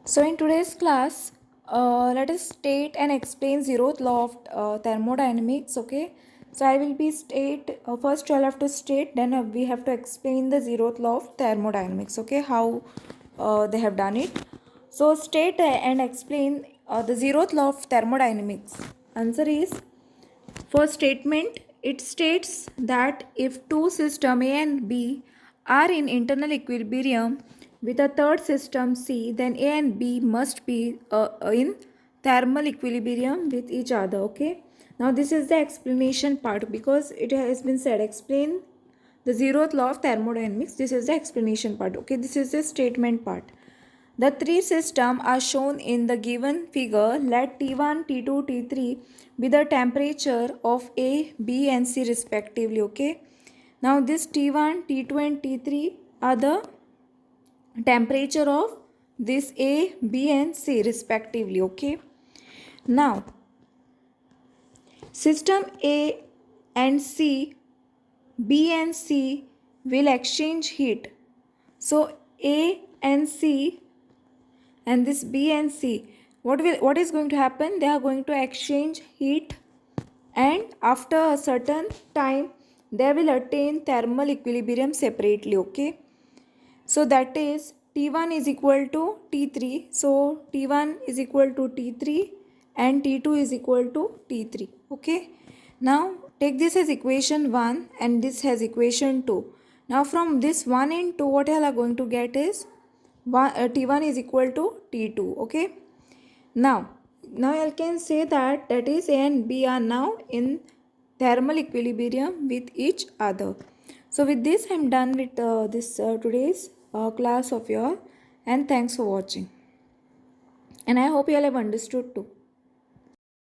So in today's class, let us state and explain zeroth law of thermodynamics. Okay. So I will be state first I'll have to state, then we have to explain the zeroth law of thermodynamics. Okay, how they have done it. So state and explain the zeroth law of thermodynamics. Answer is, for statement, it states that if two systems A and B are in internal equilibrium with a third system C, then A and B must be in thermal equilibrium with each other. Okay. Now this is the explanation part, because it has been said explain the zeroth law of thermodynamics. This is the explanation part. Okay. This is the statement part. The three systems are shown in the given figure. Let T1, T2, T3 be the temperature of A, B and C respectively. Okay. Now this T1, T2 and T3 are the temperature of this A, B and C respectively. Okay. Now system A and C, B and C will exchange heat. So A and C and this B and C, what is going to happen? They are going to exchange heat, and after a certain time they will attain thermal equilibrium separately. Okay, so that is T1 is equal to T3, so T1 is equal to T3 and T2 is equal to T3. Okay, now take this as equation 1 and this has equation 2. Now from this 1 and 2, what you are going to get is T1 is equal to T2. Okay, now I can say that is A and B are now in thermal equilibrium with each other. So with this I am done with this today's class of your, and thanks for watching, and I hope you all have understood too.